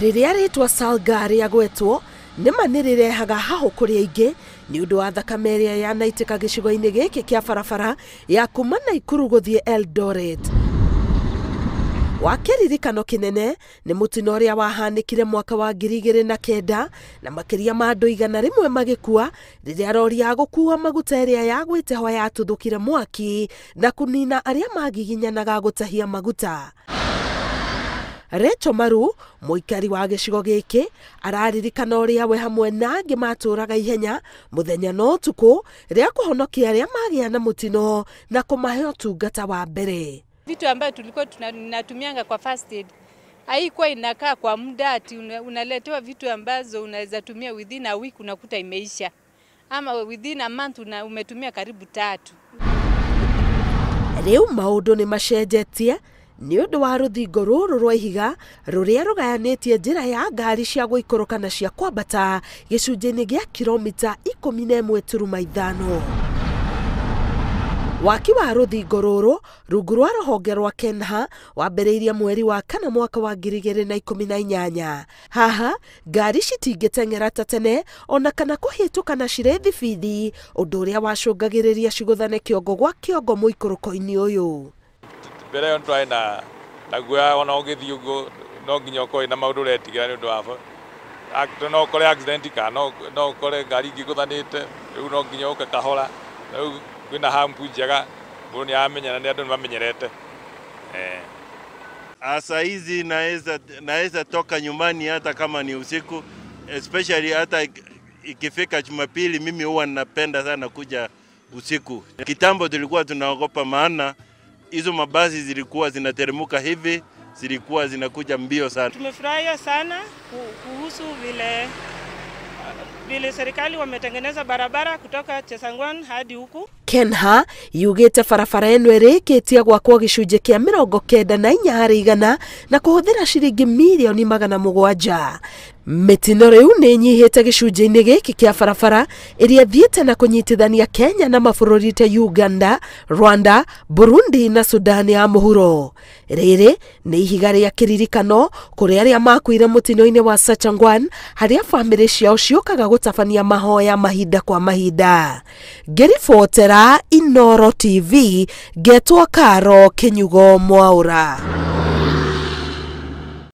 Riria ritwa Salgari agwetwo nima nirirehaga haho kuri aingi ni undu wa thakame iria yanaitika gicigo-ini giki kia barabara ya kuma Naikuru guthie Eldoret. Wakiririkano kinene ni mutino uria wahanikire mwaka wa 2009 na makiria ma andu 100 magikua riria rori ya gukua maguta iria yagwite ho yatuthukire mwaki na kunina aria magiginyanaga gutahia maguta. Recho Maru, muikari wa gicigo giki, araririkana uria we hamwe na angi maturaga ihenya muthenya no utuku ria kuhonokia aria magia na mutino na kumahe utungata wa mbere. Vitu ambayo tulikuwa tunatumianga kwa first aid haikuwa inakaa kwa muda ati unaletewa vitu ambazo unaweza tumia within a week unakuta imeisha, ama within a month umetumia karibu 3. Riu maundu ni macenjetie ni undu wa ruthingo ruru rwa ihiga ruria rugayanitie njira ya ngari cia guikoroka na cia kwambata gicunjini gia kilomita 11.5. Waki wa ruthingo ruru rungu rwa ruhonge rwa Kenha wambiriirie mweri wa kana mwaka wa 2018. Haha ngari citingiteng'era ta tene ona kana kuhituka na cire thibidi, undu uria wacungagiriria ciguthane kiongo gwa kiongo muikoroko-ini uyu. Mbere yo twai na guya ona ugithii ugo no nginya ukoi na maundu retigira ni undu wa no kore accident ka no kore ngari ngiguthanite riu no nginya uke kahora riu kwina hampu njega mundu ni amenyana ni andu ni mamenyerete. Asa hizi naweza toka nyumbani hata kama ni usiku, especially hata ikifika Jumapili. Mimi huwa napenda sana kuja usiku. Kitambo tulikuwa tunaogopa, maana hizo mabasi zilikuwa zinateremka hivi, zilikuwa zinakuja mbio sana. Tumefurahia sana kuhusu vile serikali wametengeneza barabara kutoka Chesangwan hadi huku. Kenha yugite barabara eno irikitie gwakwo gicunji kia 94 hari igana na kuhuthira ciringi milioni 700. Mitino riu ni nyihite gicunji-ini giki kia barabara iria thiete na kunyitithania Kenya na mabururi ta Uganda, Rwanda, Burundi na Sudan ya muhuro. Riri ni ihiga ria kiririkano kuri aria makuire mutino-ini wa Sachangwan, haria family ciao ciukaga gutabania mahoya mahinda kwa mahinda. Ngiribotera Inooro TV, getwa Karo Kinyugo Mwaura.